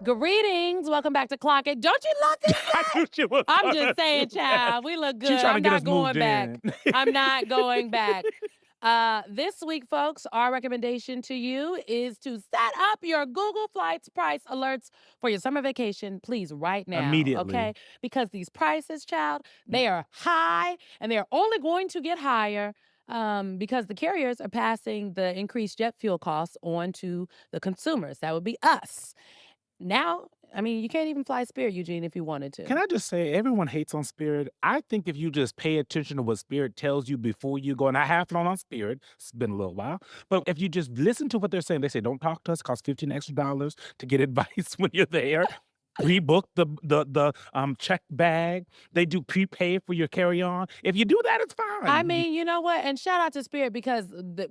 Greetings. Welcome back to Clock It. Don't you love this? I knew she was I'm gonna just do saying, that. child, we look good. She trying to I'm get not us going moved back. in. I'm not going back. This week, folks, our recommendation to you is to set up your Google Flights price alerts for your summer vacation, please, right now. Immediately. Okay? Because these prices, child, they are high and they are only going to get higher. Because the carriers are passing the increased jet fuel costs on to the consumers. That would be us. Now, I mean, you can't even fly Spirit, Eugene, if you wanted to. Can I just say, everyone hates on Spirit. I think if you just pay attention to what Spirit tells you before you go, and I have flown on Spirit, it's been a little while, but if you just listen to what they're saying, they say, don't talk to us, cost $15 extra to get advice when you're there. Pre-book the check bag. They do prepay for your carry-on. If you do that, it's fine. I mean, you know what? And shout out to Spirit because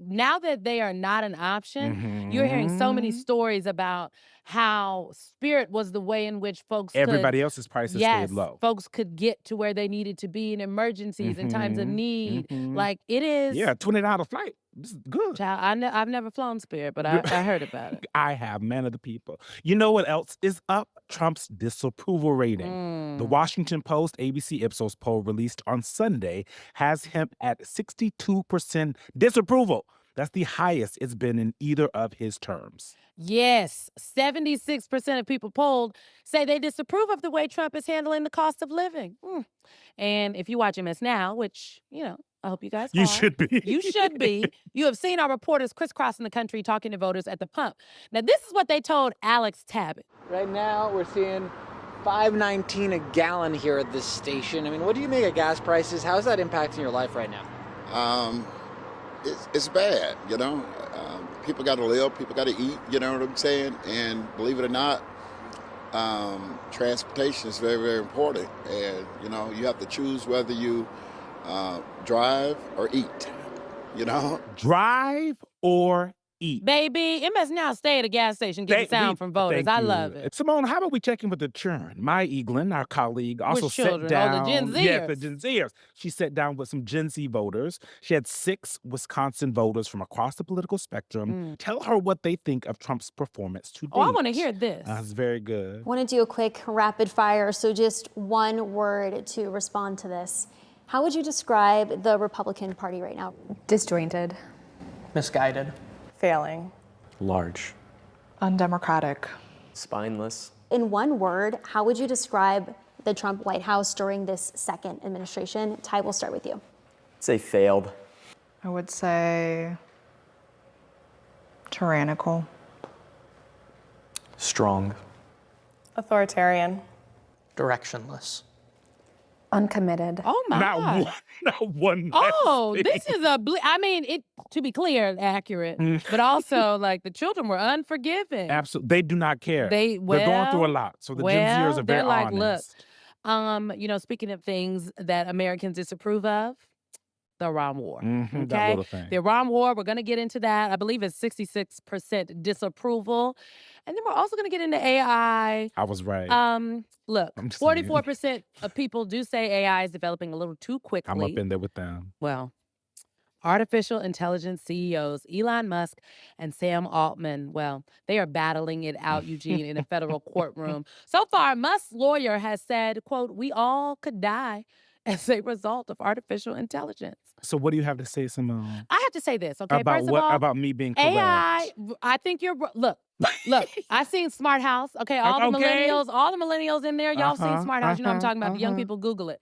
now that they are not an option, you're hearing so many stories about how Spirit was the way in which folks everybody else's prices stayed low. folks could get to where they needed to be in emergencies in times of need. Like it is. Yeah, $20 flight. This is good. Child, I've never flown Spirit, but I heard about it. I have, man of the people. You know what else is up? Trump's disapproval rating. The Washington Post ABC Ipsos poll released on Sunday has him at 62% disapproval. That's the highest it's been in either of his terms. Yes, 76% of people polled say they disapprove of the way Trump is handling the cost of living. And if you watch MS Now, which, you know, I hope you guys You are. should be. You should be. You have seen our reporters crisscrossing the country talking to voters at the pump. Now, this is what they told Alex Tabbitt. Right now, we're seeing $5.19 a gallon here at this station. I mean, what do you make of gas prices? How's that impacting your life right now? It's bad, you know. People got to live, people got to eat, you know what I'm saying? And believe it or not, transportation is very, very important. And, you know, you have to choose whether you drive or eat, you know? Drive or eat. Baby, MS Now stay at a gas station getting sound from voters. I love it. Simone, how about we check in with the churn? Maya Eaglin, our colleague, also sat down. The Gen Zers. Yeah, the Gen Zers. She sat down with some Gen Z voters. She had 6 Wisconsin voters from across the political spectrum. Tell her what they think of Trump's performance to date. Oh, I want to hear this. That's very good. I want to do a quick rapid fire, so just one word to respond to this. How would you describe the Republican Party right now? Disjointed. Misguided. Failing. Large. Undemocratic. Spineless. In one word, how would you describe the Trump White House during this second administration? Ty, we'll start with you. I'd say failed. I would say tyrannical. Strong. Authoritarian. Directionless. Uncommitted. Oh, my God. Not one. Oh, this is I mean, it, to be clear, accurate, but also like the children were unforgiving. Absolutely. They do not care. They're going Well, through a lot. So the Gen Zers are very they're like, honest. look, you know, speaking of things that Americans disapprove of, the Iran war. That Okay? little thing. The Iran war, we're going to get into that. I believe it's 66% disapproval. And then we're also going to get into AI. I was right. Look, I'm just saying. 44% of people do say AI is developing a little too quickly. I'm up in there with them. Well, artificial intelligence CEOs Elon Musk and Sam Altman, well, they are battling it out, Eugene, in a federal courtroom. So far, Musk's lawyer has said, quote, we all could die as a result of artificial intelligence. So what do you have to say, Simone? I have to say this, okay? About First what? of all, About me being correct? AI, I think you're, look, I seen Smart House, okay? All the millennials in there, y'all seen Smart House. You know what I'm talking about. The young people, Google it.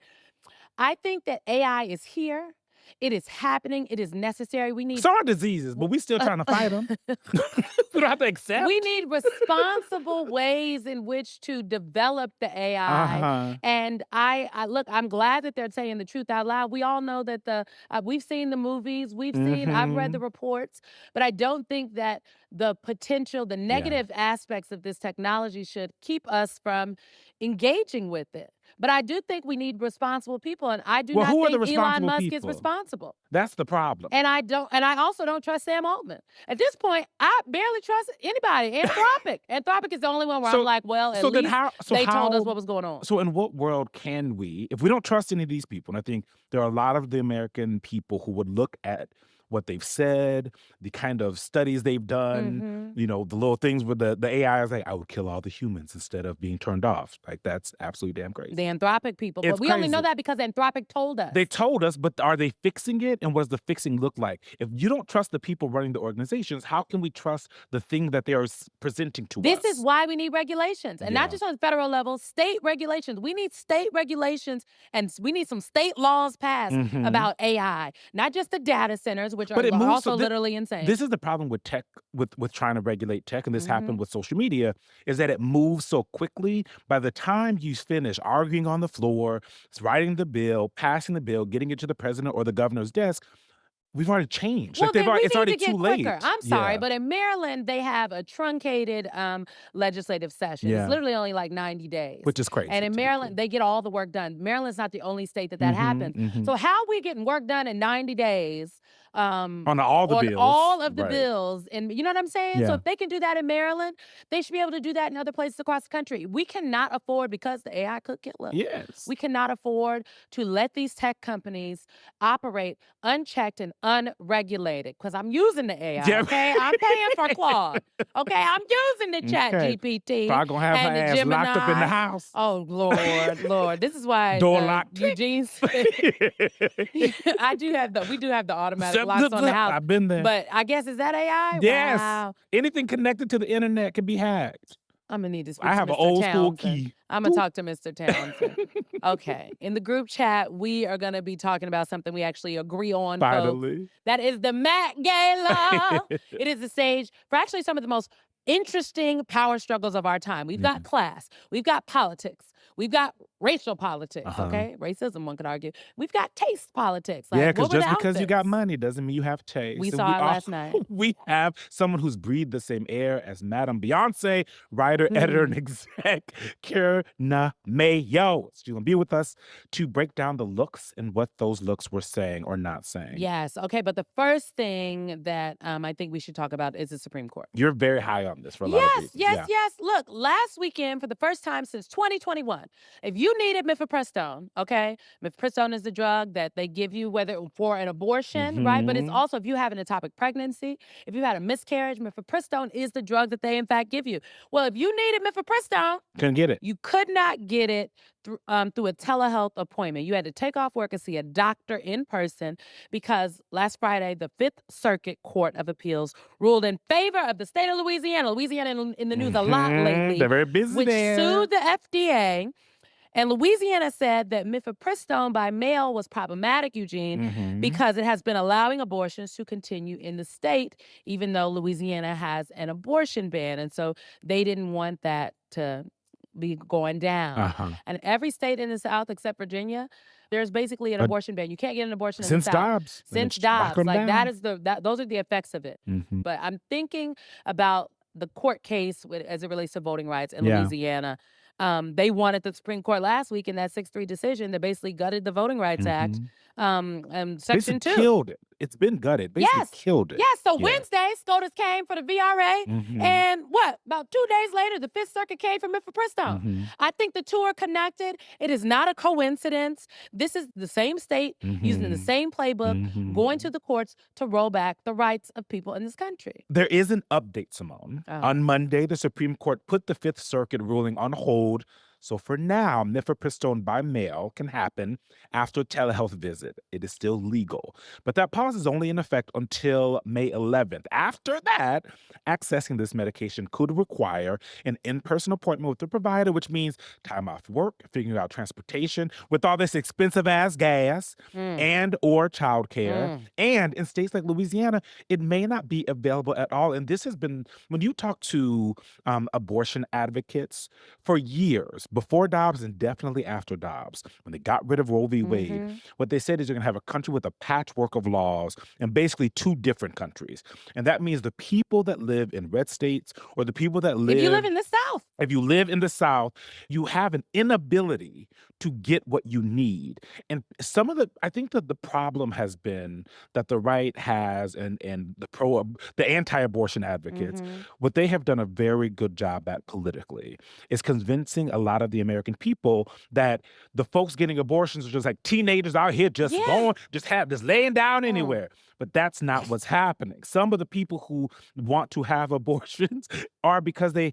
I think that AI is here. It is happening. It is necessary. We need. So are diseases, but we still trying to fight them. We don't have to accept. We need responsible ways in which to develop the AI. And I look, I'm glad that they're saying the truth out loud. We all know that we've seen the movies, I've read the reports, but I don't think that the potential, the negative aspects of this technology should keep us from engaging with it. But I do think we need responsible people, and I do not who are the think Elon responsible Musk is people? responsible. That's the problem. And I also don't trust Sam Altman. At this point, I barely trust anybody. Anthropic is the only one where I'm like, well, at least they told us what was going on. So in what world can we, if we don't trust any of these people, and I think there are a lot of the American people who would look at what they've said, the kind of studies they've done, the little things where the AI is like, I would kill all the humans instead of being turned off. Like, that's absolutely damn crazy. The Anthropic people. It's But we only know crazy. that because Anthropic told us. They told us, but are they fixing it? And what does the fixing look like? If you don't trust the people running the organizations, how can we trust the thing that they are presenting to us? This is why we need regulations, and Yeah. not just on the federal level, state regulations. We need state regulations, and we need some state laws passed Mhm. about AI, not just the data centers, which But are it moves also so literally insane. This is the problem with tech, with trying to regulate tech, and this Mm-hmm. happened with social media, is that it moves so quickly. By the time you finish arguing on the floor, writing the bill, passing the bill, getting it to the president or the governor's desk, we've already changed. Well, Like, then we it's need already to get too late. quicker. I'm sorry, Yeah. but in Maryland, they have a truncated legislative session. Yeah. It's literally only like 90 days. Which is crazy. And in to be Maryland, they get all the work done. Maryland's not the only state that happens. Mhm. So how are we getting work done in 90 days? On all the on bills. all of the Right. bills. And you know what I'm saying? So Yeah. if they can do that in Maryland, they should be able to do that in other places across the country. We cannot afford, because the AI could kill us. Yes. We cannot afford to let these tech companies operate unchecked and unregulated. Because I'm using the AI, Yeah. okay? I'm paying for Claude, okay? I'm using the Chat Okay. GPT Probably gonna have and her the ass locked up in the Gemini. house. Oh, Lord. This is why Door locked. Eugene said, we do have the automatic locks on the house. I've been there. But I guess, is that AI? Yes. Wow. Anything connected to the internet can be hacked. I'm going to need to speak I to have an Mr. old school Townsend. key. I'm going to talk to Mr. Townsend. Okay. In the group chat, we are going to be talking about something we actually agree on, folks. Finally. That is the Met Gala. It is the stage for actually some of the most interesting power struggles of our time. We've got class. We've got politics. We've got racial politics, okay? Racism, one could argue. We've got taste politics. Like, Yeah, what because were just the because you got outfits? money doesn't mean you have taste. We And saw it last also- night. We have someone who's breathed the same air as Madame Beyonce, writer, editor, and exec, Kierna Mayo. She's going to be with us to break down the looks and what those looks were saying or not saying. Yes. Okay. But the first thing that I think we should talk about is the Supreme Court. You're very high on this for a lot of reasons. Yes. Look, last weekend, for the first time since 2021, if you needed mifepristone, okay, mifepristone is the drug that they give you whether for an abortion, right? But it's Mhm. also if you have an ectopic pregnancy, if you had a miscarriage, mifepristone is the drug that they in fact give you. Well, if you needed mifepristone, Couldn't get it. you could not get it through a telehealth appointment. You had to take off work and see a doctor in person because last Friday, the Fifth Circuit Court of Appeals ruled in favor of the state of Louisiana. Louisiana in the news a lot lately, They're very busy which there. sued the FDA. And Louisiana said that mifepristone by mail was problematic, Eugene, Mhm. because it has been allowing abortions to continue in the state, even though Louisiana has an abortion ban. And so they didn't want that to be going down. Uh-huh. And every state in the South except Virginia, there's basically an But- abortion ban. You can't get an abortion in Since the South. Dobbs. And Since it's lock Dobbs. 'em Like down. those are the effects of it. Mhm. But I'm thinking about the court case as it relates to voting rights in Yeah. Louisiana. They wanted the Supreme Court last week in that 6-3 decision that basically gutted the Voting Rights Act, Section 2. Killed it. It's been gutted. Basically Yes. killed it. Yes, so Yeah. Wednesday, SCOTUS came for the VRA, Mhm. and about 2 days later, the Fifth Circuit came for mifepristone. Mhm. I think the two are connected. It is not a coincidence. This is the same state using the Mhm. same playbook, Mhm. going to the courts to roll back the rights of people in this country. There is an update, Simone. Oh. On Monday, the Supreme Court put the Fifth Circuit ruling on hold. So for now, mifepristone by mail can happen after a telehealth visit. It is still legal. But that pause is only in effect until May 11th. After that, accessing this medication could require an in-person appointment with the provider, which means time off work, figuring out transportation with all this expensive-ass gas and or childcare. And in states like Louisiana, it may not be available at all. And this has been, when you talk to abortion advocates for years, before Dobbs and definitely after Dobbs, when they got rid of Roe v. Wade, what they said is you're going to have a country with a patchwork of laws and basically two different countries. And that means the people that live in red states or the people that live... If you live in the South, South. If you live in the South, you have an inability to get what you need. And I think that the problem has been that the right has and the anti-abortion advocates, Mm-hmm. what they have done a very good job at politically is convincing a lot of the American people that the folks getting abortions are just like teenagers out here just Yeah. going, just laying down Mm. anywhere. But that's not what's happening. Some of the people who want to have abortions are because they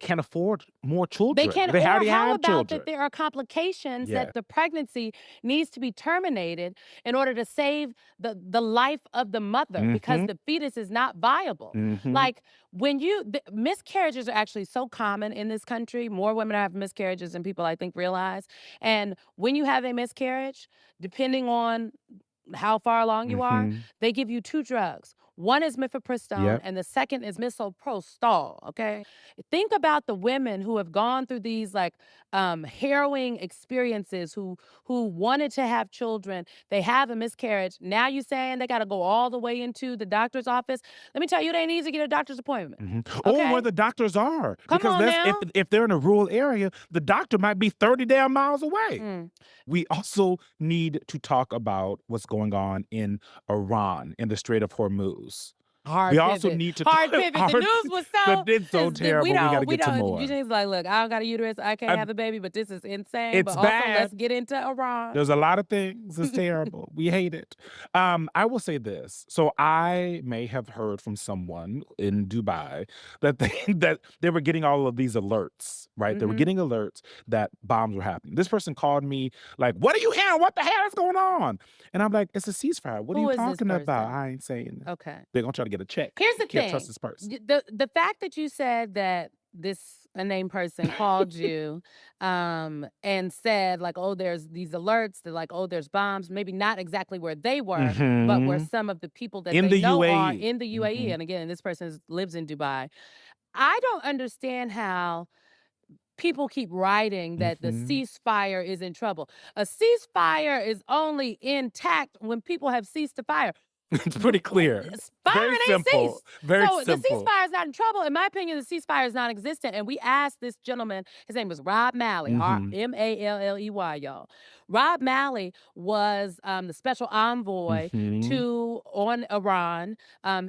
can't afford more children. They can't, They or already how have about children. that there are complications Yeah. that the pregnancy needs to be terminated in order to save the life of the mother because Mhm. the fetus is not viable. Mhm. Like miscarriages are actually so common in this country. More women have miscarriages than people I think realize. And when you have a miscarriage, depending on how far along you are, Mhm. they give you 2 drugs. One is mifepristone Yep. and the second is misoprostol, okay? Think about the women who have gone through these like harrowing experiences who wanted to have children. They have a miscarriage. Now you saying they got to go all the way into the doctor's office. Let me tell you, it ain't easy to get a doctor's appointment. Mhm. Or Okay? where the doctors are. Come Because on now. if they're in a rural area, the doctor might be 30 damn miles away. Mm. We also need to talk about what's going on in Iran, in the Strait of Hormuz. Hard We pivot. also need to Hard talk- pivot. The hard- news was so. It's so terrible. We gotta get to more. Eugene's like, look, I don't got a uterus. I can't I'm- have a baby, but this is insane. It's but also, bad. let's get into Iran. There's a lot of things. It's terrible. We hate it. I will say this. So I may have heard from someone in Dubai that they were getting all of these alerts, right? They were Mhm. getting alerts that bombs were happening. This person called me like, "What are you hearing? What the hell is going on?" And I'm like, "It's a ceasefire. What Who are is you this talking about? person? I ain't saying." Okay. They're gonna try to get a check. Here's the Can't thing. trust this person. The fact that you said that this unnamed person called you and said like, oh, there's these alerts, they're like, oh, there's bombs, maybe not exactly where they were, but where Mhm. some of the people that In they the know are UAE. in the UAE. Mhm. And again, this person lives in Dubai. I don't understand how people keep writing that the Mhm. ceasefire is in trouble. A ceasefire is only intact when people have ceased to fire. It's pretty clear. Firing Very ain't simple. ceased. Very So simple. the ceasefire is not in trouble. In my opinion, the ceasefire is non-existent. And we asked this gentleman, his name was Rob Malley, Mhm. Malley, y'all. Rob Malley was the special envoy Mhm. on Iran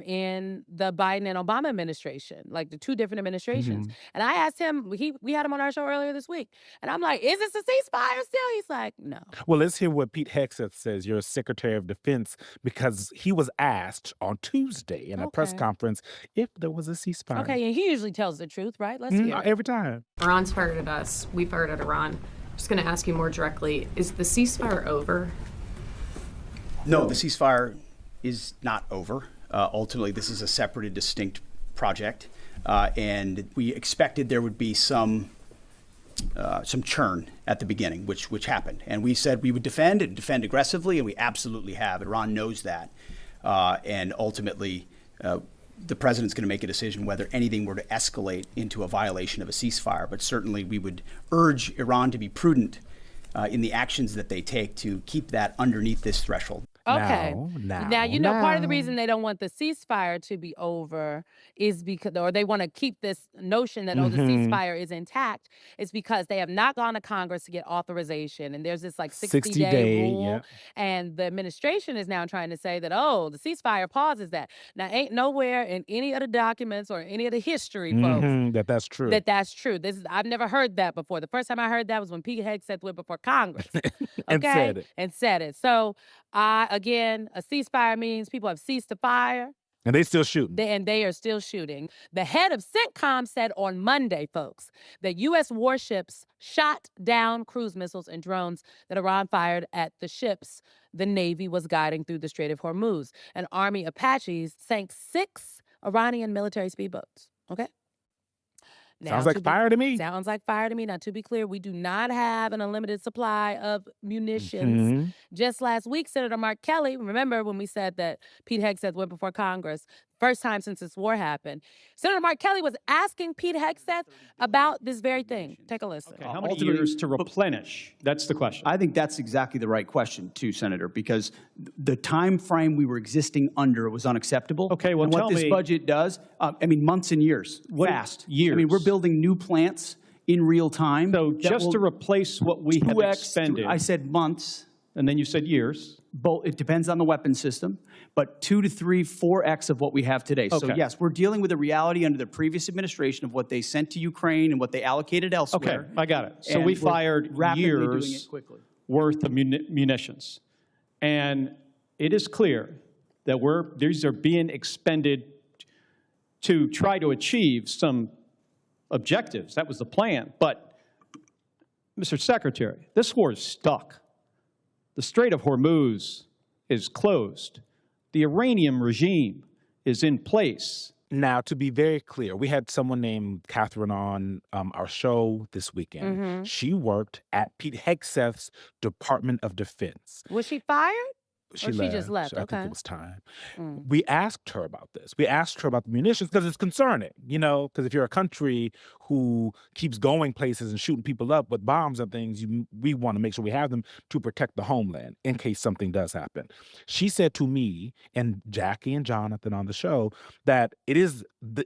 in the Biden and Obama administration, like the 2 different administrations. Mhm. And I asked him, we had him on our show earlier this week, and I'm like, is this a ceasefire still? He's like, no. Well, let's hear what Pete Hegseth says, your Secretary of Defense, because he was asked on Tuesday in a press Okay. conference if there was a ceasefire. Okay, and he usually tells the truth, right? Let's hear it. Every time. Iran's fired at us. We fired at Iran. Just going to ask you more directly. Is the ceasefire over? No, the ceasefire is not over. Ultimately, this is a separate and distinct project. And we expected there would be some churn at the beginning, which happened. And we said we would defend aggressively, and we absolutely have. Iran knows that. And ultimately, the president's going to make a decision whether anything were to escalate into a violation of a ceasefire. But certainly we would urge Iran to be prudent in the actions that they take to keep that underneath this threshold. Okay. Now, you know, part of the now. reason they don't want the ceasefire to be over is because, or they want to keep this notion that, oh, the Mhm. ceasefire is intact, is because they have not gone to Congress to get authorization. And there's this like 60 60-day day, rule. yeah. And the administration is now trying to say that, oh, the ceasefire pauses that. Now, ain't nowhere in any of the documents or any of the history, folks, Mhm, that's true. that's true. I've never heard that before. The first time I heard that was when Pete Hegseth went before Congress. And said it. And said it. So, again, a ceasefire means people have ceased to fire. And they still shooting. They are still shooting. The head of CENTCOM said on Monday, folks, that U.S. warships shot down cruise missiles and drones that Iran fired at the ships the Navy was guiding through the Strait of Hormuz. And Army Apaches sank 6 Iranian military speedboats. Okay? Sounds like fire to me. Sounds like fire to me. Now, to be clear, we do not have an unlimited supply of munitions. Mhm. Just last week, Senator Mark Kelly, remember when we said that Pete Hegseth went before Congress, First time since this war happened. Senator Mark Kelly was asking Pete Hegseth about this very thing. Take a listen. How many years to replenish? That's the question. I think that's exactly the right question, too, Senator, because the time frame we were existing under was unacceptable. Okay, well, and what tell this me- budget does, months and years, fast. Years? I mean, we're building new plants in real time. So that just to will replace what we have 2x, expended, I said months. and then you said years. It depends on the weapon system, but 2 to 3, 4x of what we have today. So Okay. yes, we're dealing with a reality under the previous administration of what they sent to Ukraine and what they allocated Okay, elsewhere. I got it. So And we we're fired rapidly doing years it quickly. worth of munitions. And it is clear that these are being expended to try to achieve some objectives. That was the plan. But, Mr. Secretary, this war is stuck. The Strait of Hormuz is closed. The Iranian regime is in place. Now, to be very clear, we had someone named Catherine on our show this weekend. Mhm. She worked at Pete Hegseth's Department of Defense. Was she fired? She Or she just left? I think Okay. it was time. Mm. We asked her about this. We asked her about the munitions because it's concerning, because if you're a country who keeps going places and shooting people up with bombs and things, we want to make sure we have them to protect the homeland in case something does happen. She said to me and Jackie and Jonathan on the show that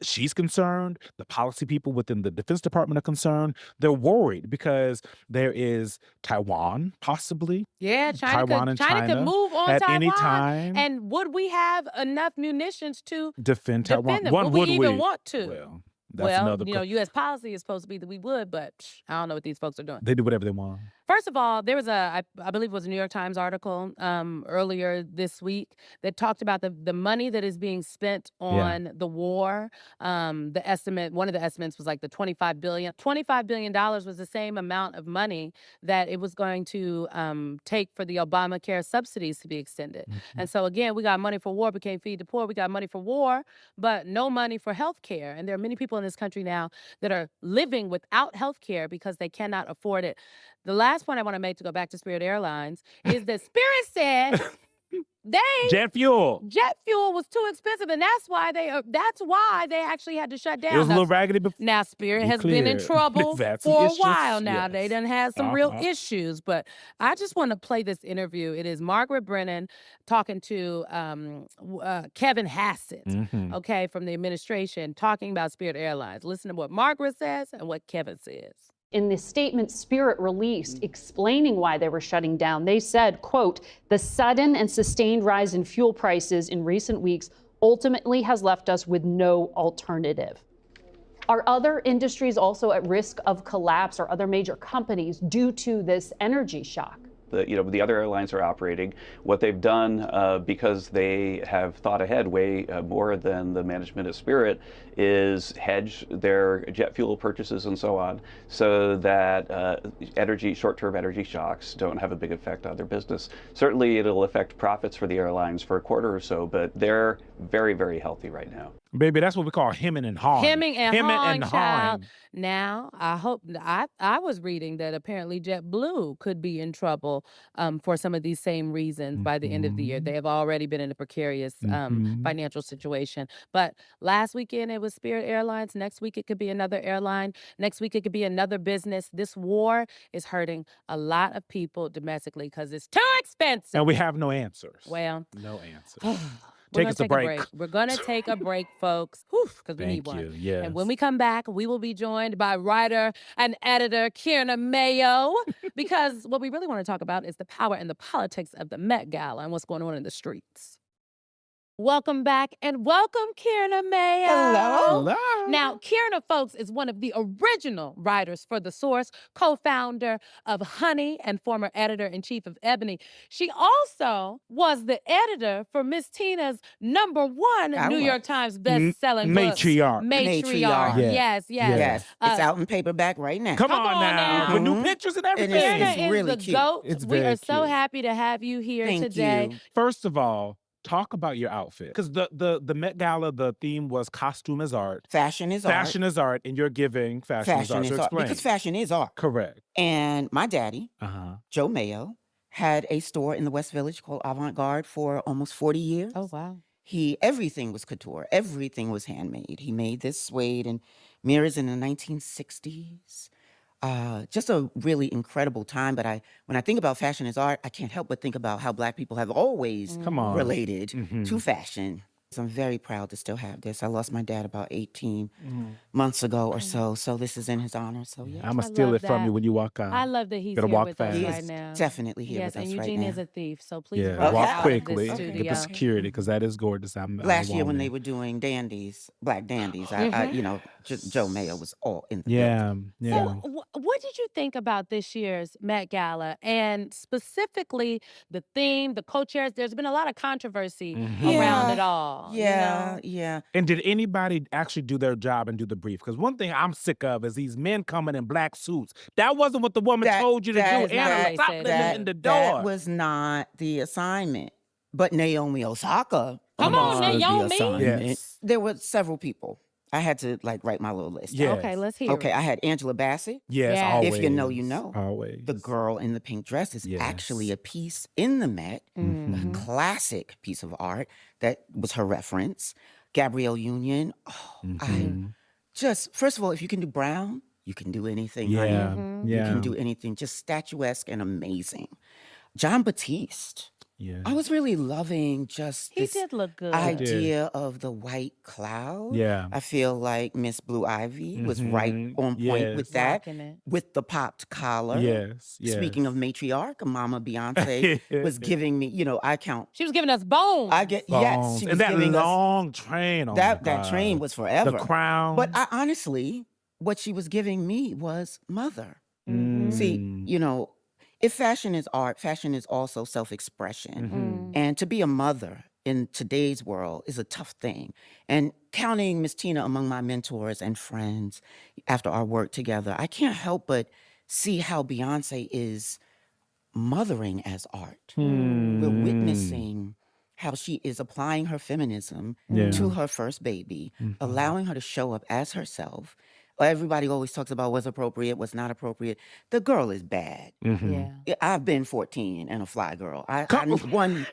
she's concerned, the policy people within the Defense Department are concerned. They're worried because there is Taiwan, possibly. Yeah, Taiwan and China could China move on at Taiwan. any time. And would we have enough munitions to Defend Taiwan. defend them? Would we even want to? Well, that's another. U.S. policy is supposed to be that we would, but I don't know what these folks are doing. They do whatever they want. First of all, there was I believe it was a New York Times article earlier this week that talked about the money that is being spent on the war. One of the estimates was like the $25 billion. $25 billion was the same amount of money that it was going to take for the Obamacare subsidies to be extended. Mm-hmm. And so again, we got money for war, but can't feed the poor. We got money for war, but no money for health care. And there are many people in this country now that are living without health care because they cannot afford it. The last point I want to make, to go back to Spirit Airlines, is that Spirit said Jet fuel. jet fuel was too expensive, and that's why they actually had to shut down. It was a little raggedy before. Now Spirit Be has been in clear. trouble They've had some for a issues, while now. They yes. done had some real Uh-huh. issues, but I just want to play this interview. It is Margaret Brennan talking to Kevin Hassett, Mhm. okay, from the administration, talking about Spirit Airlines. Listen to what Margaret says and what Kevin says. In the statement Spirit released explaining why they were shutting down, they said, quote, "The sudden and sustained rise in fuel prices in recent weeks ultimately has left us with no alternative." Are other industries also at risk of collapse, or other major companies, due to this energy shock? The other airlines are operating. What they've done, because they have thought ahead way more than the management of Spirit, is hedge their jet fuel purchases and so on, so that short-term energy shocks don't have a big effect on their business. Certainly, it'll affect profits for the airlines for a quarter or so, but they're very, very healthy right now. Baby, that's what we call hemming and hawing. Hemming and hawing, child. hawing. Now, I was reading that apparently JetBlue could be in trouble for some of these same reasons by the end of the year. They have already been in a precarious financial situation. But last weekend it was Spirit Airlines. Next week it could be another airline. Next week it could be another business. This war is hurting a lot of people domestically because it's too expensive. And we have no answers. Well, No answers. we're Take gonna us a break. We're going to take a break, folks, because we need Thank one. you. Yes. And when we come back, we will be joined by writer and editor Kierna Mayo, because what we really want to talk about is the power and the politics of the Met Gala and what's going on in the streets. Welcome back, and welcome, Kierna Mayo. Hello. Now, Kierna, folks, is one of the original writers for The Source, co-founder of Honey, and former editor-in-chief of Ebony. She also was the editor for Miss Tina's #1 New York Times best-selling book. Matriarch. Matriarch. Yeah. Yes. Yes, it's out in paperback right now. Come on now. With new pictures and everything. Kierna It's is really the cute. GOAT. It's We very are so cute. happy to have you here Thank today. you. First of all, talk about your outfit. Because the Met Gala, the theme was costume is art. Fashion is Fashion is art, and you're giving fashion is art. So explain. because fashion is art. Correct. And my daddy, Uh-huh. Joe Mayo, had a store in the West Village called Avant Garde for almost 40 years. Oh, wow. everything was couture. Everything was handmade. He made this suede and mirrors in the 1960s. Just a really incredible time. But when I think about fashion as art, I can't help but think about how Black people have always Come on. related Mhm. to fashion. So I'm very proud to still have this. I lost my dad about 18 Mhm. months ago or so this is in his honor. So yeah. I'ma steal love it from you that. when you walk out. I love that he's Gotta here walk with us fast. He right is now. definitely here Yes, with and us right Eugene now. is a thief, so please Yeah, run walk out of quickly. this Get studio. the security because that is gorgeous. I Last year want when it. they were doing dandies, Black dandies, Joe Mayo was all in the building. Yeah, So, yeah. what did you think about this year's Met Gala, and specifically the theme, the co-chairs? There's been a lot of controversy around it all. Yeah. And did anybody actually do their job and do the brief? Because one thing I'm sick of is these men coming in black suits. That wasn't what the woman told you to do. Anna, stop letting them in the door. That was not the assignment. But Naomi Osaka Come on, understood the Naomi. assignment. Yes. There were several people. I had to write my little list. Yes. Okay, let's hear Okay, it. I had Angela Bassett. Yes, Yes. always. If you know, you know. Always. The girl in the pink dress is Yes. actually a piece in the Met, Mhm. a classic piece of art that was her reference. Gabrielle Union. Oh, Mhm. first of all, if you can do brown, you can do anything, honey. Yeah, Mhm. You yeah. can do anything, just statuesque and amazing. John Batiste. Yeah. I was really loving just He this did look good. idea of the white cloud. Yeah. I feel like Miss Blue Ivy was right on point Yes. with that, Rocking it. with the popped collar. Yes. Speaking of matriarch, Mama Beyonce was giving me, I count. She was giving us bones. Yes, Bones. she was And that giving us long train. Oh that my that train God. was forever. The crown. But I honestly, what she was giving me was mother. Mhm. See, if fashion is art, fashion is also self-expression. Mhm. And to be a mother in today's world is a tough thing. And counting Miss Tina among my mentors and friends after our work together, I can't help but see how Beyonce is mothering as art. We're witnessing how she is applying her feminism Yeah. to her first baby, allowing her to show up as herself. Everybody always talks about what's appropriate, what's not appropriate. The girl is bad. Mhm. Yeah. I've been 14 and a fly girl. I need one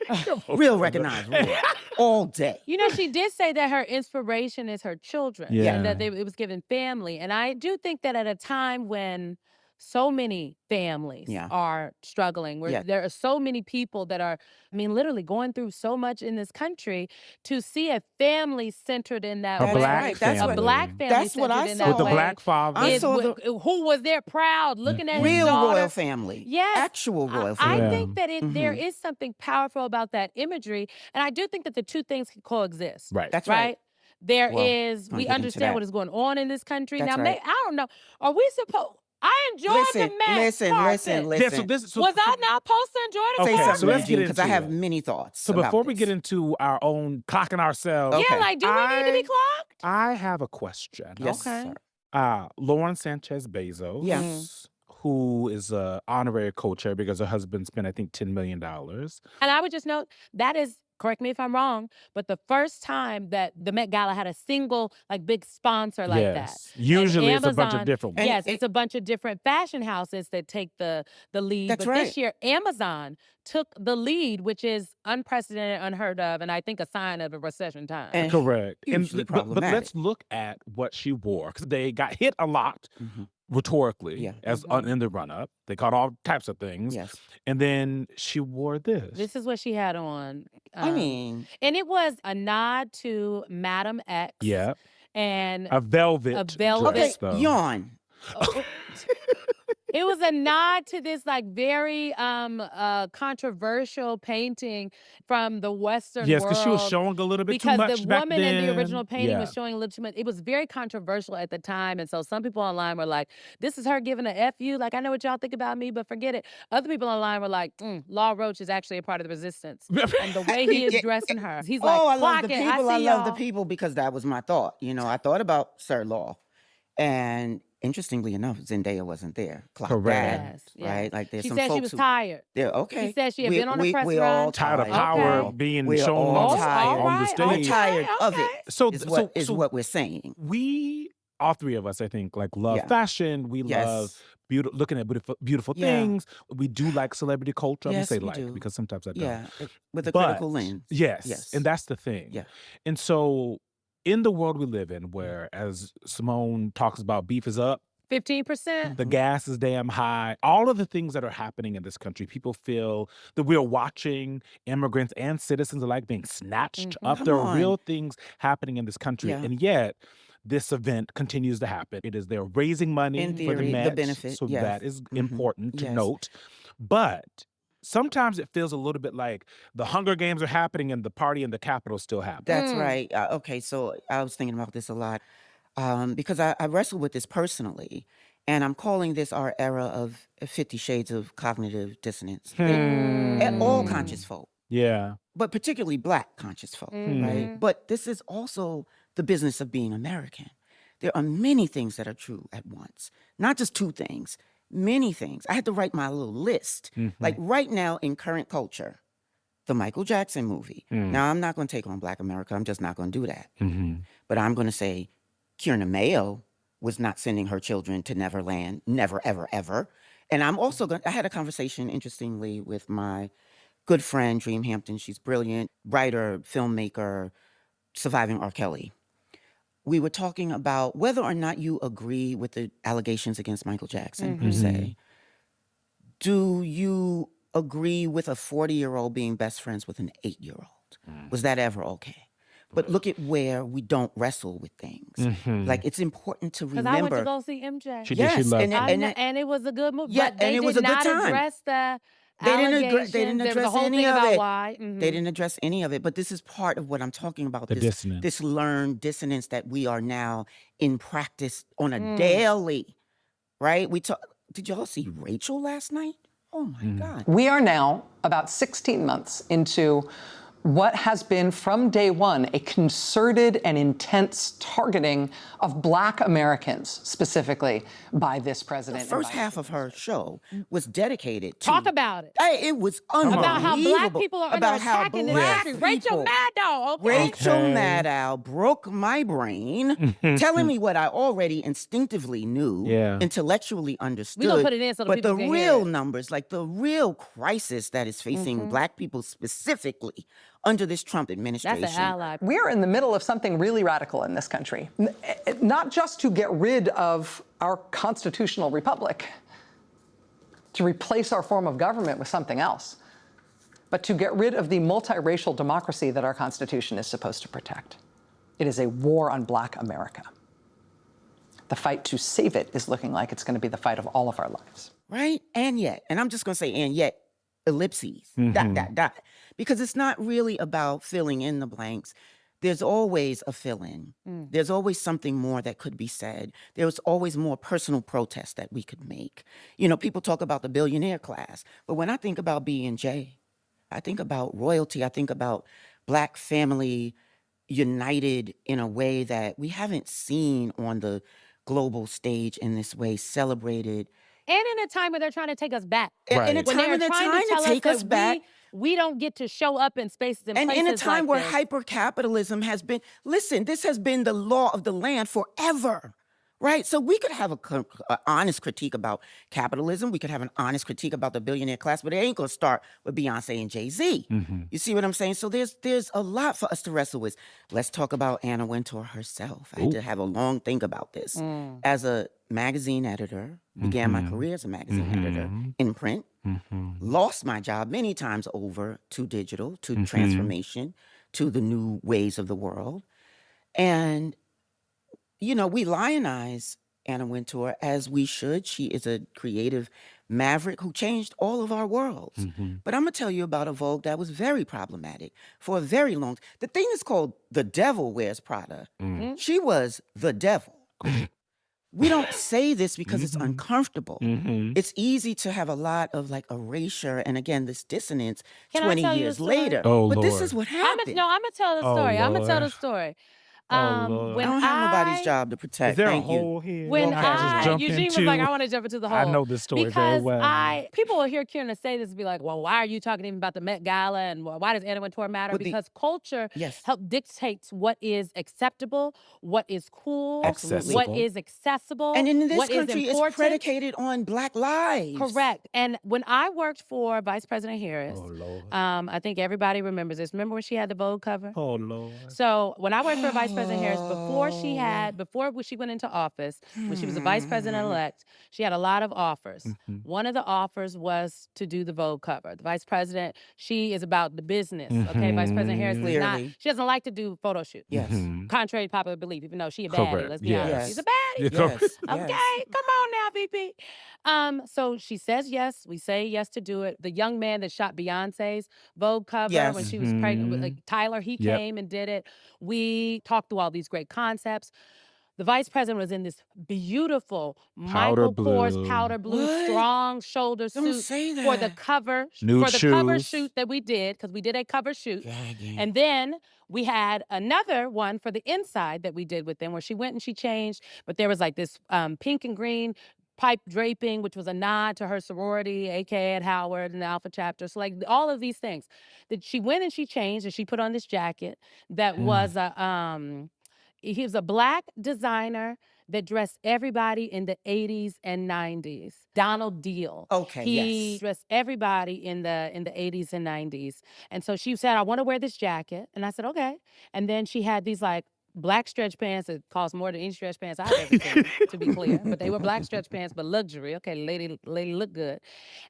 real recognized rule all day. She did say that her inspiration is her children, Yeah. and that it was given family. And I do think that at a time when so many families Yeah. are struggling, where Yeah. there are so many people that are, literally going through so much in this country, to see a family centered in that A way. black That's family. A black family That's what centered I in saw. that With the way. black father. I is saw who was there proud, looking at his real daughter. royal family. Yes. Actual royal I family. think that there Mhm. is something powerful about that imagery, and I do think that the two things can coexist. Right. That's Right? right. There Well, is, I'll we get into understand what that. is going on in this country. That's Now, right. I don't know. Are we supposed? I enjoyed the Met Listen. carpet. Yeah, so Was I not supposed to enjoy the Okay, Say carpet? so let's something, get because I into have it. many thoughts. So about before we this. get into our own clocking ourselves, Okay. Yeah, like, do we need to be clocked? I have a question. Yes, Okay. sir. Lauren Sanchez Bezos, Yeah. who is a honorary co-chair because her husband spent, I think, $10 million. And I would just note that is, correct me if I'm wrong, but the first time that the Met Gala had a single big sponsor like that. Yes. Usually And it's a bunch of Amazon- different ones. Yes, it's a bunch of different fashion houses that take the lead. That's but right. this year, Amazon took the lead, which is unprecedented, unheard of, and I think a sign of a recession time. And Correct. hugely But let's problematic. look at what she wore because they got hit a lot Mhm. rhetorically Yeah. in the run-up. They caught all types of things. Yes. And then she wore this. This is what she had on. I mean, And it was a nod to Madam X. Yeah. And A velvet velvet- okay, dress, though. yawn. it was a nod to this very controversial painting from the Western Yes, world. because she was showing a little bit too Because much the back woman in the then. original painting Yeah. was showing a little too much. It was very controversial at the time. And so some people online were like, this is her giving a F you. Like, I know what y'all think about me, but forget it. Other people online were like, Law Roach is actually a part of the resistance. And the way he is Yeah. dressing her, he's like, I love the "Clock it. people. I see love the y'all." people because that was my thought. I thought about Sir Law. And interestingly enough, Zendaya wasn't there. Clock Correct. that, Yes, yes. right? Like there's She some said she folks was who, tired. yeah, okay. She said she had We- been on a we- press we run. all Tired of tired, power girl. being We're shown all on tired. the Alright, stage. We're tired of it. okay. So, Is so what we're saying. we all three of us, I think, like love Yeah. fashion. We love Yes. looking at beautiful Yeah. things. We do like celebrity culture. I'm gonna Yes, say we like do. because sometimes I don't. Yeah. With a But critical lens. yes, Yes. and that's the thing. Yeah. And so in the world we live in, where as Simone talks about, beef is up, 15%. the gas is damn high. All of the things that are happening in this country, people feel that we're watching immigrants and citizens alike being snatched up. Come There are on. real things happening in this country, Yeah. and yet this event continues to happen. It is they're raising money In for the theory, the Met, benefit, so yes. that is important to Yes. note. But sometimes it feels a little bit like the Hunger Games are happening and the party in the Capitol still happening. That's right. Okay, so I was thinking about this a lot because I wrestle with this personally, and I'm calling this our era of 50 Shades of Cognitive Dissonance. And all conscious folk, Yeah. but particularly Black conscious folk, right? But this is also the business of being American. There are many things that are true at once, not just two things, many things. I had to write my little list. Like right now in current culture, the Michael Jackson movie. Now, I'm not going to take on Black America. I'm just not going to do that. But I'm going to say Kierna Mayo was not sending her children to Neverland, never, ever, ever. And I'm also going I had a conversation, interestingly, with my good friend, Dream Hampton. She's brilliant, writer, filmmaker, surviving R. Kelly. We were talking about whether or not you agree with the allegations against Michael Jackson, per se. Do you agree with a 40-year-old being best friends with an 8-year-old? Was that ever okay? But look at where we don't wrestle with things. Like, it's important to Because I went to remember. go see MJ. She did. She Yes, loved and, it. I and, kn- and it was a good movie. Yeah, but they and it was did a good not time. address the They didn't allegations. they didn't There was address a whole any thing of about it. why. They didn't address any of it. But this is part of what I'm talking about. The dissonance. This learned dissonance that we are now in practice on a daily, right? Did y'all see Rachel last night? Oh my God. We are now about 16 months into what has been from day one a concerted and intense targeting of Black Americans, specifically by this The president. and first by half of her show was dedicated to. Talk about it. Hey, it was unbelievable. About how Black people are under about how attack in this Black country. Rachel people- Maddow, okay? Rachel Okay. Maddow broke my brain, telling me what I already instinctively knew, Yeah. intellectually understood. put it in so the but the people can hear real it. numbers, like the real crisis that is facing Black people specifically under this Trump administration. That's an ally. We are in the middle of something really radical in this country, not just to get rid of our constitutional republic, to replace our form of government with something else, but to get rid of the multiracial democracy that our Constitution is supposed to protect. It is a war on Black America. The fight to save it is looking like it's going to be the fight of all of our lives. Right? And yet, and I'm just going to say, and yet, ellipses, dot. Because it's not really about filling in the blanks. There's always a fill in. There's always something more that could be said. There's always more personal protest that we could make. You know, people talk about the billionaire class, but when I think about B&J, I think about royalty. I think about Black family united in a way that we haven't seen on the global stage in this way, celebrated. And in a time where they're trying to take us back. Right. In a When time when they're trying tell to take us that back. we don't get to show up in spaces and And places in a time like where this. hyper-capitalism has been, listen, this has been the law of the land forever, right? So we could have an honest critique about capitalism. We could have an honest critique about the billionaire class, but it ain't gonna start with Beyonce and Jay-Z. You see what I'm saying? So there's a lot for us to wrestle with. Let's talk about Anna Wintour herself. I had to have a long think about this. As a magazine editor, began my career as a magazine editor in print, lost my job many times over to digital, to transformation, to the new ways of the world. And, you know, we lionize Anna Wintour as we should. She is a creative maverick who changed all of our worlds. But I'm going to tell you about a Vogue that was very problematic for a very long time. The thing is called The Devil Wears Prada. She was the devil. We don't say this because it's uncomfortable. It's easy to have a lot of like erasure and again this dissonance Can I 20 tell you a years story? later. Oh, but this Lord. is what I'm happened. gonna tell the Oh, story. I'm gonna tell the Lord. story. Lord. I When don't have nobody's I job to protect. Is there a Thank you. hole here? when that I can just I jump Eugene was like, I into? want to jump into the I hole know this story very because well. people will hear Kieran say this and be like, well, why are you talking even about the Met Gala and why does Anna Wintour matter? Well, Because culture yes, help dictates what is acceptable, what is cool, absolutely. what is accessible, And in this what is country, it's important. predicated on Black lives. Correct. And when I worked for Vice President Harris, Oh, Lord. I think everybody remembers this. Remember when she had the Vogue cover? Oh, Lord. So when I worked for Vice President Harris, before she went into office, when she was a vice president-elect, she had a lot of offers. Mhm. One of the offers was to do the Vogue cover. The vice president, she is about the business, okay? Vice President Harris is not, Clearly. she doesn't like to do photo shoots. Yes. Mhm. Contrary to popular belief, even though she a baddie, Correct. let's be honest. Yes. She's a baddie. Yeah, correct. Yes. Okay, Yes. come on now, VP. So she says yes. We say yes to do it. The young man that shot Beyonce's Vogue cover when Yes. she was pregnant with Mhm. Tyler, he Yep. came and did it. We talked through all these great concepts. The vice president was in this beautiful Powder Michael Kors blue. powder blue What? strong shoulder Don't suit say for the that. cover Nude cover shoes. shoot that we did because we did a cover shoot. Gagging. And then we had another one for the inside that we did with them where she went and she changed, but there was like this pink and green pipe draping, which was a nod to her sorority, aka at Howard and the Alpha chapter. So like all of these things that she went and she changed and she put on this jacket that was he was a Black designer that dressed everybody in the 80s and 90s. Donald Deal. Okay, He yes. dressed everybody in the 80s and 90s. And so she said, I want to wear this jacket. And I said, okay. And then she had these like black stretch pants that cost more than any stretch pants I've ever seen, to be clear. But they were black stretch pants, but luxury. Okay, lady looked good.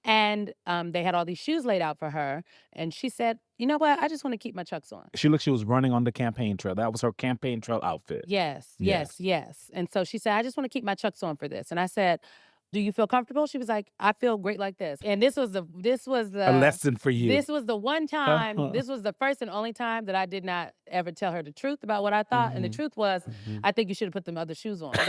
And they had all these shoes laid out for her. And she said, you know what? I just want to keep my Chucks on. She looked, she was running on the campaign trail. That was her campaign trail outfit. Yes. Yes. And so she said, I just want to keep my Chucks on for this. And I said, do you feel comfortable? She was like, I feel great like this. And this was A the lesson for you. this was the one time, this was the first and only time that I did not ever tell her the truth about what I thought. And the truth was, I think you should have put them other shoes on. But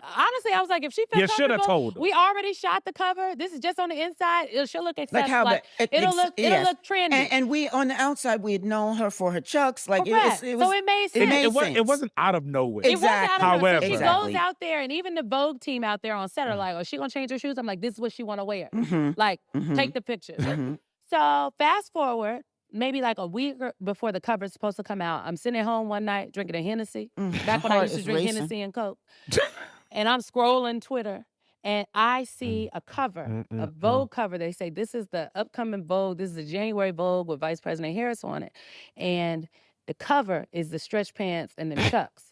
honestly, I was like, if she feels You should have comfortable, told her. we already shot the cover. This is just on the inside. She'll look Like accessible. how Like, it'll look trendy. And we on the outside we had known her for her Chucks. Like Correct. it was So it made sense. It wasn't out of nowhere. It was out of nowhere. So However, she Exactly. goes out there, and even the Vogue team out there on set are like, "Oh, she gonna change her shoes?" I'm like, "This is what she want to wear." Like, take the pictures. So fast forward, maybe like a week before the cover is supposed to come out, I'm sitting at home one night drinking a Hennessy. Back when I Heart used to is drink racing. Hennessy and Coke, and I'm scrolling Twitter. And I see a cover, a Vogue cover. They say, this is the upcoming Vogue. This is the January Vogue with Vice President Harris on it. And the cover is the stretch pants and the Chucks.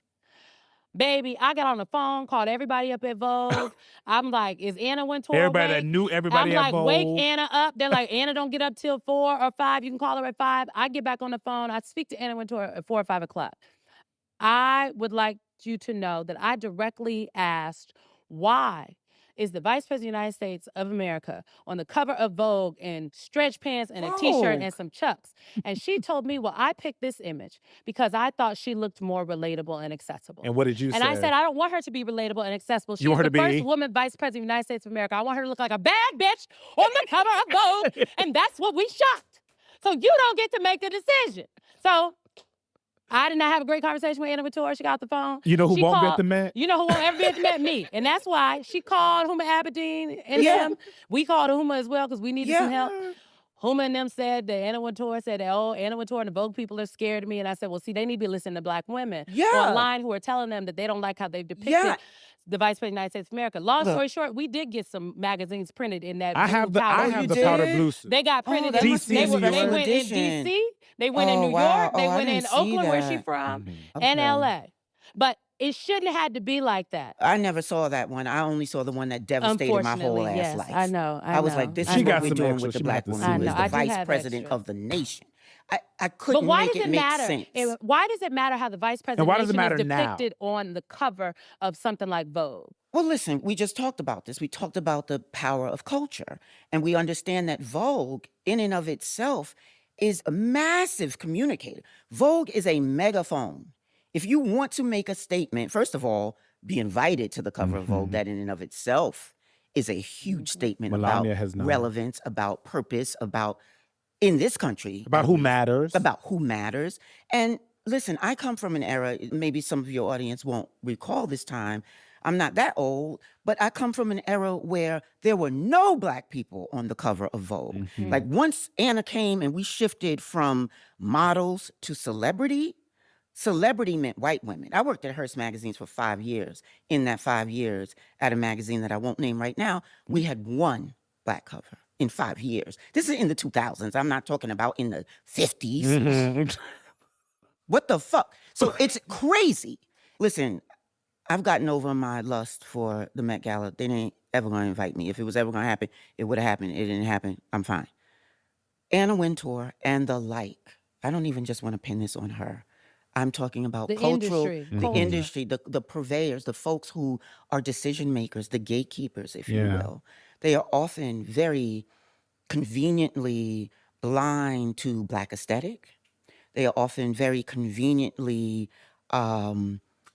Baby, I got on the phone, called everybody up at Vogue. I'm like, is Anna Wintour everybody that awake? knew everybody I'm at like, wake Vogue. Anna up. They're like, Anna don't get up till 4 or 5. You can call her at 5. I get back on the phone. I speak to Anna Wintour at 4 or 5 o'clock. I would like you to know that I directly asked, why is the Vice President of the United States of America on the cover of Vogue in stretch pants and a t-shirt and Vogue. some Chucks? And she told me, well, I picked this image because I thought she looked more relatable and accessible. And what did you say? And I said, I don't want her to be relatable and accessible. She's want her the to first be? woman Vice President of the United States of America. I want her to look like a bad bitch on the cover of Vogue. And that's what we shot. So you don't get to make the decision. So I did not have a great conversation with Anna Wintour. She got off the phone. You know who She won't be at called- the Met? You know who won't ever be at the Met? Me. And that's why she called Huma Abedin and Yeah. them. We called Huma as well because we needed some help. Huma and them said that Anna Wintour said that, oh, Anna Wintour and the Vogue people are scared of me. And I said, well, see, they need to be listening to Black women Yeah. online who are telling them that they don't like how they've depicted Yeah. the Vice President of the United States of America. Long Look. story short, we did get some magazines printed in that I blue have the powder. I Oh, have you the powder did? blue suit. They got printed that in must be a they went special in edition. DC, they went in Oh, New wow. York, they Oh, I went in didn't see Oakland, where she that. from, Okay. and LA. But it shouldn't have had to be like that. I never saw that one. I only saw the one that devastated my whole Unfortunately, ass yes. life. I know. I was know, like, this I is She know. what got we're some doing extra. with the She Black might have woman, to who see is I the know. I do vice have president extra. of the nation. I But couldn't why make does it it make matter? sense. Why does it matter how the Vice President why of does the it nation is matter now? depicted on the cover of something like Vogue? Well, listen, we just talked about this. We talked about the power of culture. And we understand that Vogue, in and of itself, is a massive communicator. Vogue is a megaphone. If you want to make a statement, first of all, be invited to the cover of Vogue. That in and of itself is a huge statement Melania about has not. relevance, about purpose, about, in this country, About who matters. about who matters. And listen, I come from an era, maybe some of your audience won't recall this time. I'm not that old, but I come from an era where there were no Black people on the cover of Vogue. Mhm. Like once Anna came and we shifted from models to celebrity, celebrity meant white women. I worked at Hearst Magazines for 5 years. In that 5 years, at a magazine that I won't name right now, we had one Black cover in 5 years. This is in the 2000s. I'm not talking about in the 50s. Mhm. What the fuck? So it's crazy. Listen, I've gotten over my lust for the Met Gala. They ain't ever gonna invite me. If it was ever gonna happen, it would have happened. It didn't happen. I'm fine. Anna Wintour and the like. I don't even just want to pin this on her. I'm talking about The cultural, industry. the Culture. industry, the purveyors, the folks who are decision makers, the gatekeepers, if you Yeah. will. They are often very conveniently blind to Black aesthetic. They are often very conveniently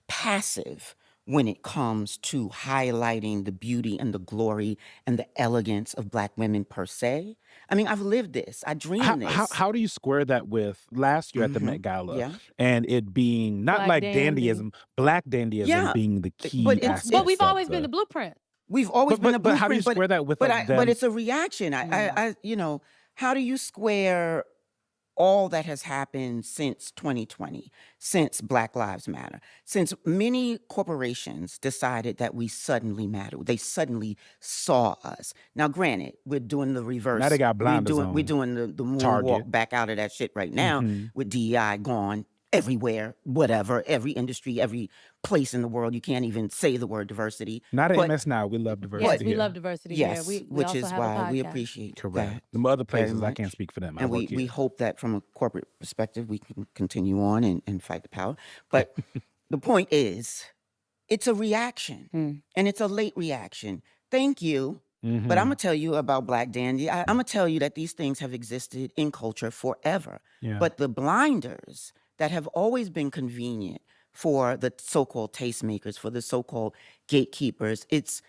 passive when it comes to highlighting the beauty and the glory and the elegance of Black women per se. I mean, I've lived this. I dreamed this. How do you square that with last year at the Met Gala Yeah. and it being not Black like dandy. dandyism, Black dandyism Yeah. being the key But it's- aspect But we've of always been the blueprint. We've always been a but how do you blueprint, square that with but them? it's a reaction. You know, how do you square all that has happened since 2020, since Black Lives Matter, since many corporations decided that we suddenly matter? They suddenly saw us. Now, granted, we're doing the reverse. Now they got blinders We're on. doing the moonwalk Target. back out of that shit right now Mhm. with DEI gone everywhere, whatever, every industry, every place in the world. You can't even say the word diversity. Not at But- MS Now. We love diversity. Yes, we here. love diversity Yes, here. We which also is have why a we podcast. appreciate Correct. that The other very places I much. can't speak for them. I And work we here. hope that from a corporate perspective, we can continue on and fight the power. But the point is, it's a reaction, and it's a late reaction. Thank you. But I'm Mhm. going to tell you about Black Dandy. I'm going to tell you that these things have existed in culture forever. Yeah. But the blinders that have always been convenient for the so-called tastemakers, for the so-called gatekeepers, it's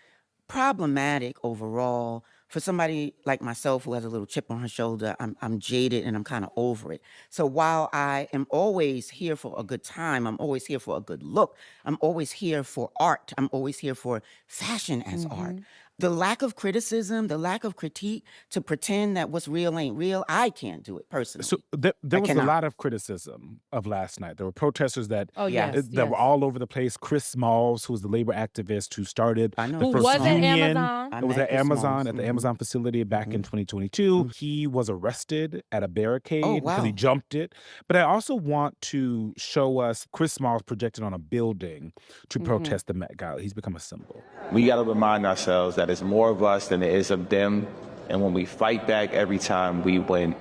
problematic overall. For somebody like myself who has a little chip on her shoulder, I'm jaded and I'm kind of over it. So while I am always here for a good time, I'm always here for a good look, I'm always here for art, I'm always here for fashion as art. The lack of criticism, the lack of critique to pretend that what's real ain't real, I can't do it personally. So there I was a cannot. lot of criticism of last night. There were protesters that Oh, Yeah. yes. that were all over the place. Chris Smalls, who was the labor activist who started I know the Who first was at union. Amazon. I It was met at Chris Amazon, Smalls. at the Mhm. Amazon facility back in 2022. He was arrested at a barricade because he wow. jumped it. But I also want to show us Chris Smalls projected on a building to protest the Met Gala. He's become a symbol. We got to remind ourselves that it's more of us than there is of them. And when we fight back every time, we win.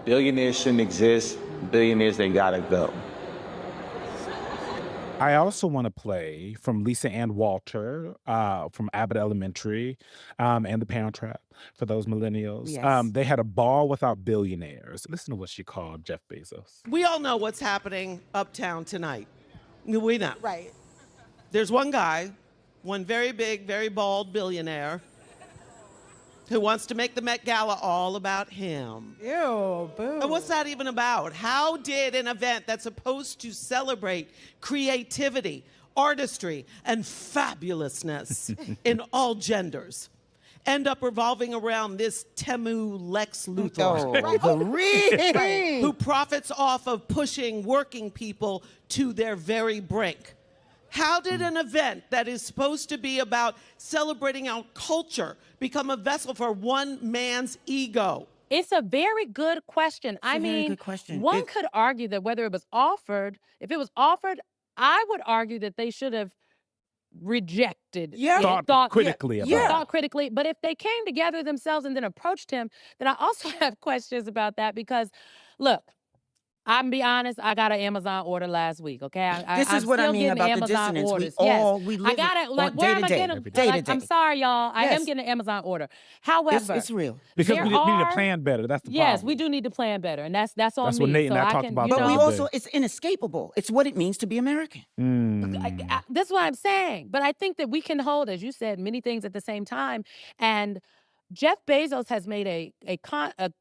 Billionaires shouldn't exist. Billionaires, they got to go. I also want to play from Lisa Ann Walter from Abbott Elementary and The Parent Trap for those millennials. Yes. They had a ball without billionaires. Listen to what she called Jeff Bezos. We all know what's happening uptown tonight. We know. Right. There's one guy, one very big, very bald billionaire who wants to make the Met Gala all about him. Ew, boo. And what's that even about? How did an event that's supposed to celebrate creativity, artistry, and fabulousness in all genders end up revolving around this Temu Lex Luthor? Oh, the real. Who profits off of pushing working people to their very brink. How did an event that is supposed to be about celebrating our culture become a vessel for one man's ego? It's a very good question. I a very mean, good question. one It- could argue that whether it was offered, if it was offered, I would argue that they should have rejected Yeah. it. Thought critically about it. Thought critically. But if they came together themselves and then approached him, then I also have questions about that because, look, I'm be honest, I got an Amazon order last week, okay? This is I'm what I still mean getting about the Amazon dissonance. orders. We Yes. all we I live got it. Like, on where day am to I day, getting? day to Like, I'm day. sorry, y'all. I am Yes. getting an Amazon order. However, It's real. Because there we need to are- plan better. That's the yes, problem. we do need to plan better, and that's on That's me. what Nate and so I talked can, about you the But we know, other also, it's inescapable. It's what it means to be American. Mm. that's what I'm saying. But I think that we can hold, as you said, many things at the same time. And Jeff Bezos has made a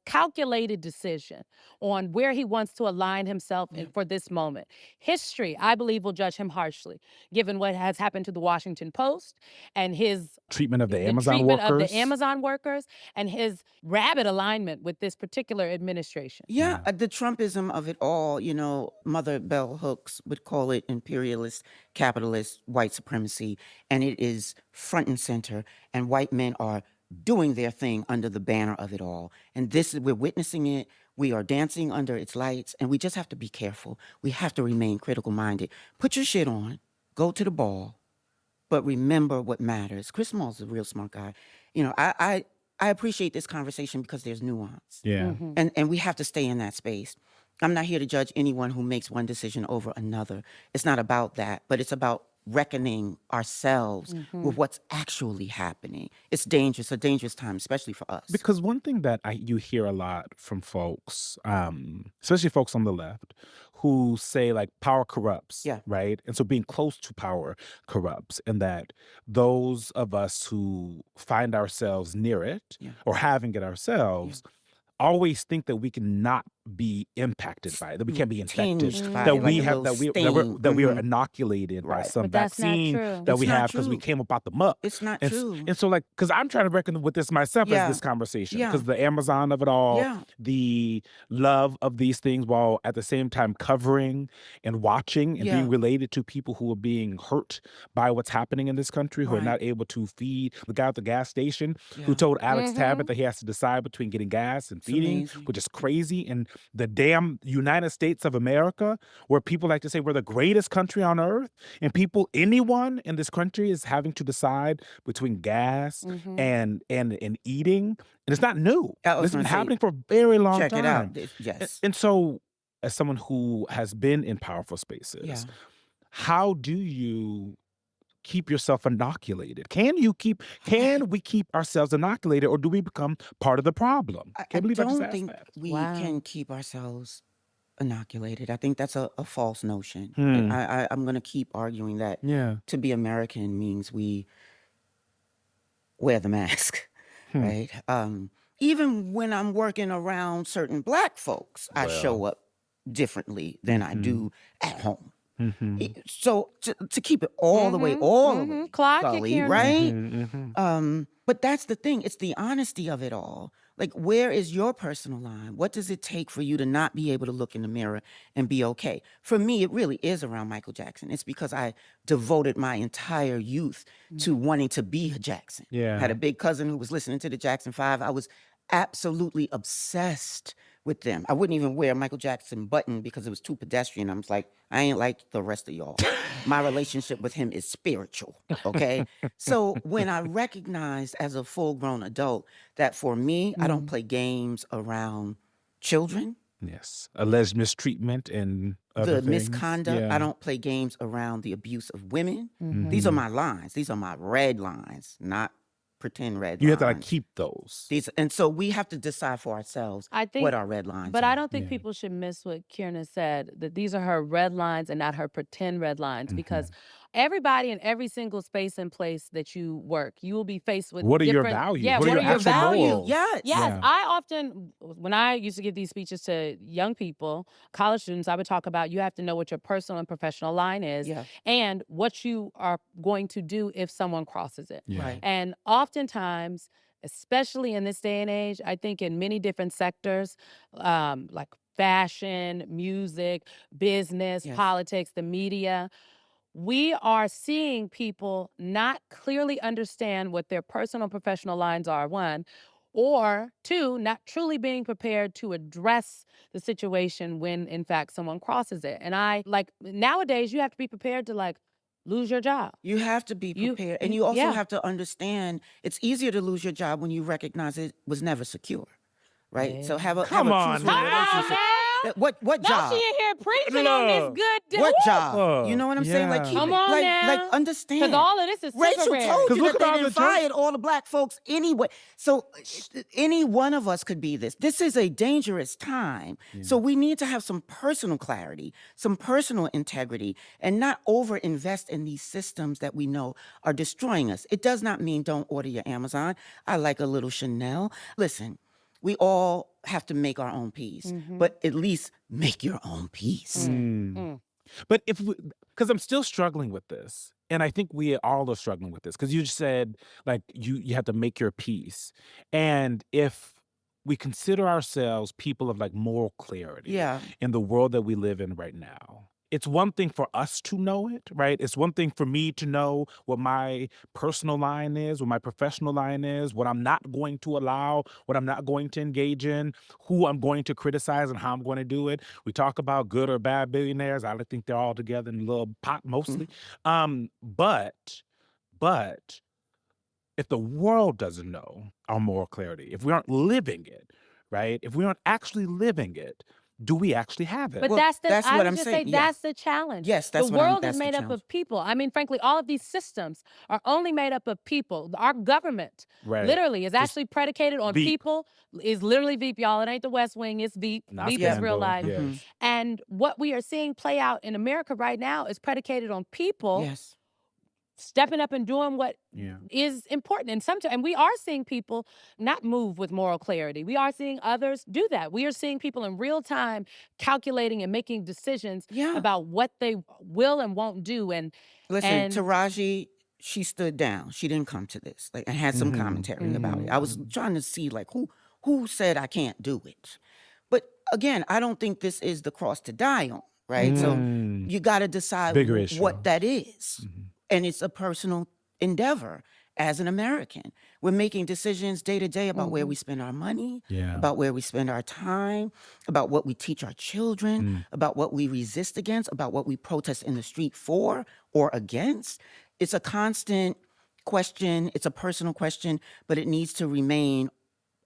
calculated decision on where he wants to align himself for this moment. History, I believe, will judge him harshly, given what has happened to the Washington Post and his Treatment of the the Amazon treatment of workers. the Amazon workers and his rabid alignment with this particular administration. Yeah, the Trumpism of it all, you know, Mother Bell Hooks would call it imperialist, capitalist, white supremacy, and it is front and center, and white men are doing their thing under the banner of it all. And we're witnessing it, we are dancing under its lights, and we just have to be careful. We have to remain critical minded. Put your shit on, go to the ball, but remember what matters. Chris Small's a real smart guy. You know, I appreciate this conversation because there's nuance. Yeah. And we have to stay in that space. I'm not here to judge anyone who makes one decision over another. It's not about that, but it's about reckoning ourselves with what's actually happening. It's dangerous, a dangerous time, especially for us. Because one thing that you hear a lot from folks, especially folks on the left, who say like power corrupts, Yeah. right? And so being close to power corrupts, and that those of us who find ourselves near it Yeah. or having it ourselves always think that we can not be impacted by it, that we can't be infected, Tinged by that it, we like a have little that we are stain. inoculated by Right. some But that's not vaccine true. that It's we not have because we true. came up out the muck. It's not And, true. and so like, because I'm trying to reckon with this myself Yeah. as this conversation, Yeah. because the Amazon of it all, Yeah. the love of these things, while at the same time covering and watching and Yeah. being related to people who are being hurt by what's happening in this country, who are Right. not able to feed the guy at the gas station who Yeah. told Alex Tabbitt that he has to decide between getting gas and It's feeding, amazing. which is crazy. And the damn United States of America, where people like to say we're the greatest country on earth, and anyone in this country is having to decide between gas and eating, and it's not new. I was This has been gonna say, happening for a very long check time. it out. Yes. And so, as someone who has been in powerful spaces, Yeah. how do you keep yourself inoculated? Can we keep ourselves inoculated, or do we become part of the problem? I Can't believe I just don't asked think that. we Wow. can keep ourselves inoculated. I think that's a false notion. Hmm. I'm going to keep arguing that Yeah. to be American means we wear the mask, right? Even when I'm working around certain black folks, I show up differently than I do at home. So to keep it all the way, Clock it, Gully, Kieran. right? But that's the thing. It's the honesty of it all. Like, where is your personal line? What does it take for you to not be able to look in the mirror and be okay? For me, it really is around Michael Jackson. It's because I devoted my entire youth to wanting to be a Jackson. Yeah. I had a big cousin who was listening to the Jackson 5. I was absolutely obsessed with them. I wouldn't even wear a Michael Jackson button because it was too pedestrian. I was like, I ain't like the rest of y'all. My relationship with him is spiritual, okay? So when I recognized as a full-grown adult that for me, I don't play games around children, Yes. Alleged mistreatment and other the things. misconduct. Yeah. I don't play games around the abuse of women. These are my lines. These are my red lines, not pretend red You have to like lines. keep those. And so we have to decide for ourselves I think, what our red lines but are. I don't think people should miss what Kierna said, that these are her red lines and not her pretend red lines, because everybody in every single space and place that you work, you will be faced with What are your different- values? Yeah, What are what your are your actual values? morals? Yes. Yes, Yeah. I often, when I used to give these speeches to young people, college students, I would talk about you have to know what your personal and professional line is Yeah. and what you are going to do if someone crosses it. Yeah. Right. And oftentimes, especially in this day and age, I think in many different sectors, like fashion, music, business, Yes. politics, the media, we are seeing people not clearly understand what their personal and professional lines are, one, or two, not truly being prepared to address the situation when, in fact, someone crosses it. And nowadays, you have to be prepared to lose your job. You have to be You- prepared. And you also yeah. have to understand it's easier to lose your job when you recognize it was never secure. Right? So have a Come on truthful now. relationship. What Now job? she in here preaching on this Look. good. What Woo! job? You know what I'm saying? Like, Yeah. keep Come it, on like now. understand. Because all of this is Rachel temporary. told 'Cause you look that at they all didn't the junk- fire all the black folks anyway. So any one of us could be this. This is a dangerous time. So we need to have some personal clarity, some personal integrity, and not over-invest in these systems that we know are destroying us. It does not mean don't order your Amazon. I like a little Chanel. Listen, we all have to make our own peace, but at least make your own peace. But because I'm still struggling with this, and I think we all are struggling with this, because you just said, like, you have to make your peace. And if we consider ourselves people of like moral clarity Yeah. in the world that we live in right now, it's one thing for us to know it, right? It's one thing for me to know what my personal line is, what my professional line is, what I'm not going to allow, what I'm not going to engage in, who I'm going to criticize, and how I'm going to do it. We talk about good or bad billionaires. I think they're all together in a little pot mostly. But if the world doesn't know our moral clarity, if we aren't living it, right? If we aren't actually living it, do we actually have it? But Well, that's that's I what would I'm just saying, say yeah. that's the challenge. Yes, that's the what I'm- world that's is the made up challenge. of people. I mean, frankly, all of these systems are only made up of people. Our government, Right. literally, is actually predicated on Veep. people. Is literally Veep, y'all. It ain't the West Wing. It's Veep. Not Veep is Scandal, real life. yes. And what we are seeing play out in America right now is predicated on people Yes. stepping up and doing what Yeah. is important. And sometimes, and we are seeing people not move with moral clarity. We are seeing others do that. We are seeing people in real time calculating and making decisions Yeah. about what they will and won't do. And Listen, Taraji, she stood down. She didn't come to this, like, and had some commentary about it. I was trying to see, like, who said I can't do it. But again, I don't think this is the cross to die on, right? So you got to decide Bigger issue. what that is. And it's a personal endeavor as an American. We're making decisions day to day about where we spend our money, Yeah. about where we spend our time, about what we teach our children, about what we resist against, about what we protest in the street for or against. It's a constant question. It's a personal question, but it needs to remain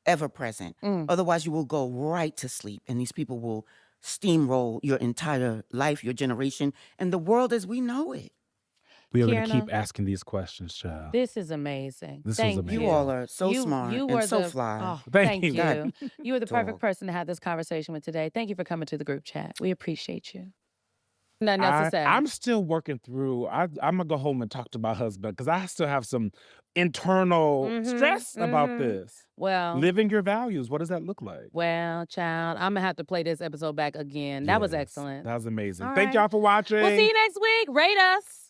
ever present. Otherwise, you will go right to sleep, and these people will steamroll your entire life, your generation, and the world as we know it. We are going to Kiana, keep asking these questions, child. this is amazing. This was Thank amazing. You all are so You- smart you and were so the- fly. Oh, Thank thank you. you. God. You were the perfect Dog. person to have this conversation with today. Thank you for coming to the group chat. We appreciate you. Nothing else to say. I'm still working through. I'm gonna go home and talk to my husband because I still have some internal stress about this. Well, Living your values. What does that look like? well, child, I'm gonna have to play this episode back again. That was Yes, excellent. That was amazing. All Thank right. y'all for watching. We'll see you next week. Rate us.